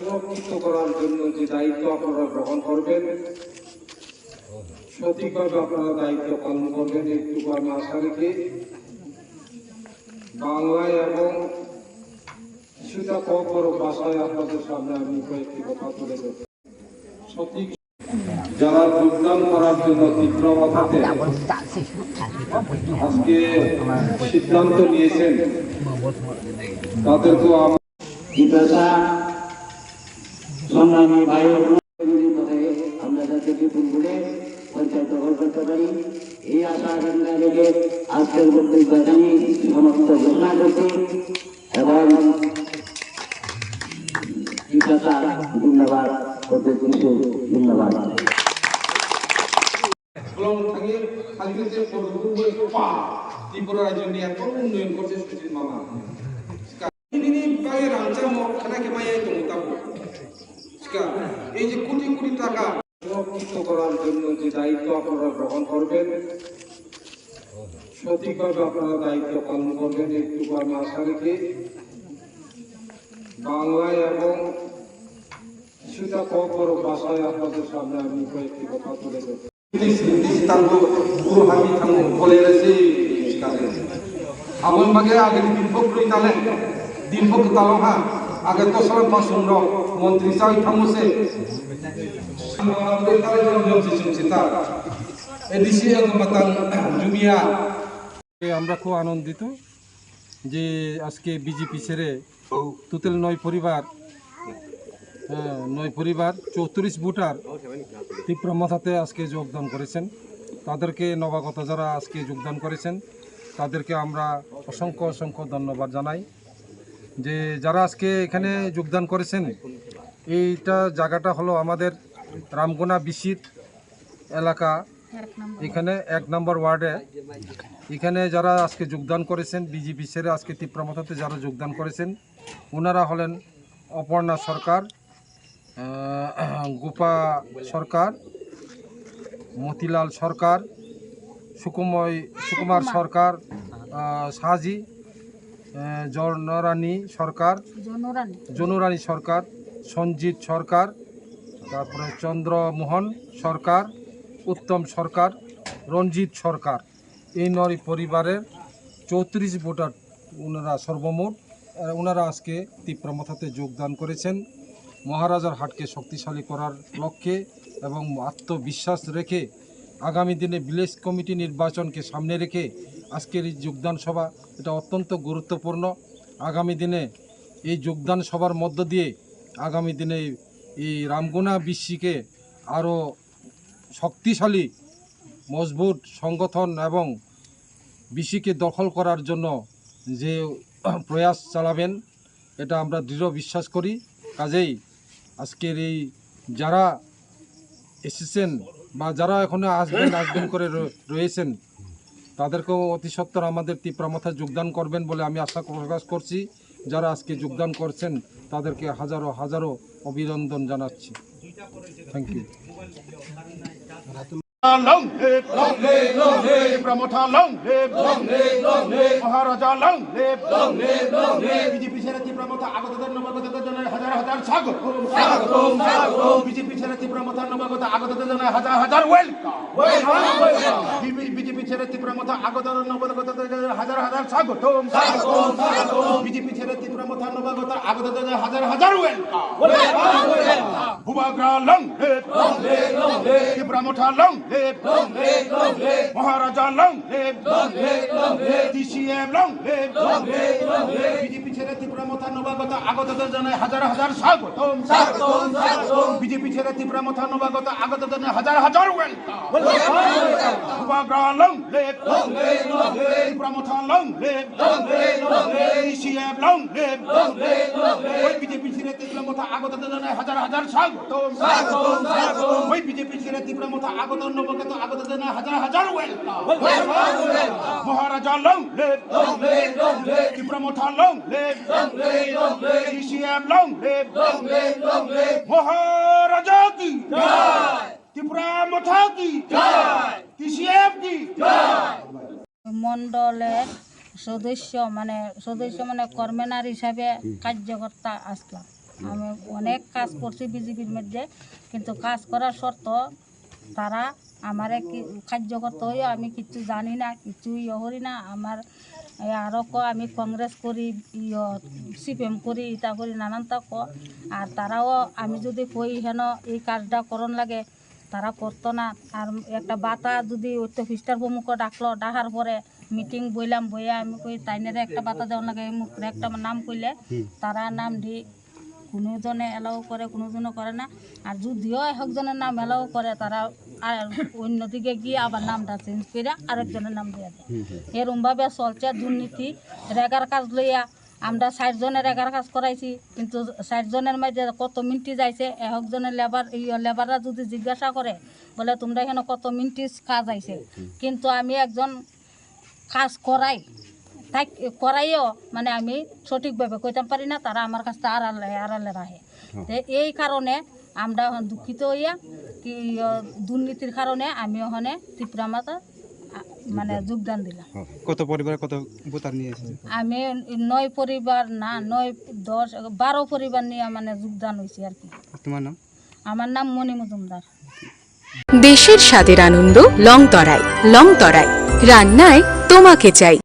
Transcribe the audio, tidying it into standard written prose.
সংরক্ষিত করার জন্য যে দায়িত্ব আপনারা গ্রহণ করবেন, সঠিকভাবে আপনারা দায়িত্ব পালন করবেন, একটু আমি আশা রেখে বাংলায় এবং কিছুটা কম ভাষায় আপনাদের সামনে আমি কয়েকটি কথা তুলে দেব। সঠিক যারা যোগদান করার জন্য তীব্র মাথাতে আজকে সিদ্ধান্ত নিয়েছেন তাদেরকেও সংগ্রামী ভাইয়ের আমরা যাতে বিপুল বলে পঞ্চায়েত দখল করতে পারি এই আশা আকাঙ্ক্ষা রেখে আজকের বক্তব্য জানি সমস্ত ঘোষণা করছি এবং ধন্যবাদ প্রত্যেক কিছু ধন্যবাদ। ত্রিপুরা রাজ্য নিয়ে এত উন্নয়ন করছে সুজিত মামা এই যে কোটি কোটি টাকা সংরক্ষিত করার জন্য যে দায়িত্ব আপনারা গ্রহণ করবেন, সঠিকভাবে আপনারা দায়িত্ব পালন করবেন, একটু আমি আশা রেখে বাংলায় এবং কিছুটা কম ভাষায় আপনাদের সামনে আমি কয়েকটি কথা তুলে দেব। Abang bagi agak dibimbuk beri talent, dibimbuk talongan, agak tosalan pasung dong, menteri saya kamu se, mengambil kali dalam sistem cita, edisi yang kematang jumia. আমরা খুব আনন্দিত যে আজকে বিজেপি ছেড়ে তুতেল নয় পরিবার 34 ভোটার তীব্র মাথাতে আজকে যোগদান করেছেন। তাদেরকে নবাগত যারা আজকে যোগদান করেছেন তাদেরকে আমরা অসংখ্য ধন্যবাদ জানাই। যে যারা আজকে এখানে যোগদান করেছেন, এইটা জায়গাটা হলো আমাদের রামগোনা বিসির এলাকা, এখানে 1 নম্বর ওয়ার্ডে। এখানে যারা আজকে যোগদান করেছেন বিজেপি ছেড়ে আজকে তীব্র মাথাতে যারা যোগদান করেছেন ওনারা হলেন অপর্ণা সরকার, গোপা সরকার, মতিলাল সরকার, সুকুমার সরকার, সাজি, জনুরানী সরকার, সঞ্জিত সরকার, তারপরে চন্দ্রমোহন সরকার, উত্তম সরকার, রঞ্জিত সরকার, এই 9 পরিবারের 34 ভোটার ওনারা সর্বমোট ওনারা আজকে তীব্র মাথাতে যোগদান করেছেন। মহারাজার হাটকে শক্তিশালী করার লক্ষ্যে এবং আত্মবিশ্বাস রেখে আগামী দিনে ভিলেজ কমিটি নির্বাচনকে সামনে রেখে আজকের এই যোগদান সভা এটা অত্যন্ত গুরুত্বপূর্ণ। আগামী দিনে এই যোগদান সভার মধ্য দিয়ে আগামী দিনে এই রামগোনা বিসিকে আরও শক্তিশালী মজবুত সংগঠন এবং বিসিকে দখল করার জন্য যে প্রয়াস চালাবেন এটা আমরা দৃঢ় বিশ্বাস করি। কাজেই আজকের এই যারা এসেছেন বা যারা এখনো আসবেন করে রয়েছেন তাদেরকেও অতি সত্বর আমাদের তীব্র মাথায় যোগদান করবেন বলে আমি আশা প্রকাশ করছি। যারা আজকে যোগদান করছেন তাদেরকে হাজারো অভিনন্দন জানাচ্ছি। Thank you. Long live, long live, long live, Pramotha long live, long live, long live, Maharaja long live, long live, long live, BJP ছেড়ে Pramotha আগতদের নবাগতদের জন্য হাজার হাজার স্বাগত, স্বাগতম, স্বাগতম, BJP ছেড়ে Pramotha নবাগত আগতদের জন্য হাজার হাজার ওয়েলকাম, ওয়েলকাম, ওয়েলকাম, BJP ছেড়ে Pramotha আগতদের নবাগতদের জন্য হাজার হাজার স্বাগতম, স্বাগতম, স্বাগতম, BJP ছেড়ে Pramotha নবাগত আগতদের জন্য হাজার হাজার ওয়েলকাম, ওয়েলকাম, ওয়েলকাম, ভুবাগ্রা long live, long live, long live, Pramotha long live, long live, long live, Maharaja long live, long live, long live, DCM long live, long live, long live, BJP ছেড়ে Pramotha নবাগত আগতদের জন্য হাজার হাজার স্বাগতম, স্বাগতম, স্বাগতম, BJP ছেড়ে Pramotha নবাগত আগতদের জন্য হাজার হাজার ওয়েলকাম, ওয়েলকাম, ওয়েলকাম, ভুবাগ্রা long live, long live, long live, Pramotha long live, long live, long live, DCM long live, long live, long live, BJP ছেড়ে Pramotha আগতদের জন্য হাজার হাজার স্বাগতম, স্বাগতম, স্বাগতম, BJP ছেড়ে Pramotha আগতদের নবাগত আগতদের জন্য হাজার হাজার ওয়েলকাম, ওয়েলকাম, ওয়েলকাম, মহারাজা long live, long live, long live, Pramotha long live, long live, long live, DCM long live, long live, long live, মহারাজা কি জয়, Pramotha কি জয়, DCM কি জয়। মণ্ডলের সদস্য মানে কর্মনার হিসাবে কার্যকর্তা আসলাম। আমি অনেক কাজ করছি বিজেপির মধ্যে, কিন্তু কাজ করার শর্ত তারা আমারে কার্য করতে হইও, আমি কিচ্ছু জানি না, কিছু ইয়ে করি না। আমার আরও আমি কংগ্রেস করি, সিপিএম করি, ইটা করি, নানান তা আর তারাও আমি যদি কই হেন এই কাজটা করন লাগে তারা করতো না। আর একটা বাতা যদি অফিসটার প্রমুখ ডাকলো, ডাকার পরে মিটিং বইলাম, বইয়া আমি কই তাইনেরে একটা বাতা দেওয়ার লাগে, মুখ একটা নাম কইলে তারা নাম দি কোনোজনে এলাও করে, কোনোজনে করে না। আর যদিও একজনের নাম এলাও করে, তারা আর অন্যদিকে গিয়ে আবার নামটা চেঞ্জ করে আরেকজনের নাম দিয়ে দেয়। এরমভাবে চলছে দুর্নীতি। রেগার কাজ লইয়া আমরা 60 জনের রেগার কাজ করাইছি, কিন্তু 60 জনের মধ্যে কত মিনিট যাইছে, একজনের লেবাররা যদি জিজ্ঞাসা করে বলে তোমরা এখানে কত মিনিট কাজ আইছে, কিন্তু আমি একজন কাজ করাই তাই করাইও মানে আমি সঠিকভাবে কইতাম পারি না, তারা আমার কাছে আড়ালে রাখে। তো এই কারণে আমরা দুঃখিত হইয়া কি দুর্নীতির কারণে আমি ওখানে ত্রিপুরা মাতা মানে যোগদান দিলাম। কত পরিবার কত ভোটার নিয়ে এসেছে? আমি 9 পরিবার না 9, 10, 12 পরিবার নিয়ে মানে যোগদান হয়েছি আর কি। তোমার নাম? আমার নাম মণি মজুমদার। দেশের স্বাদের আনন্দ লংতরাই। লংতরাই রান্নায় তোমাকে চাই।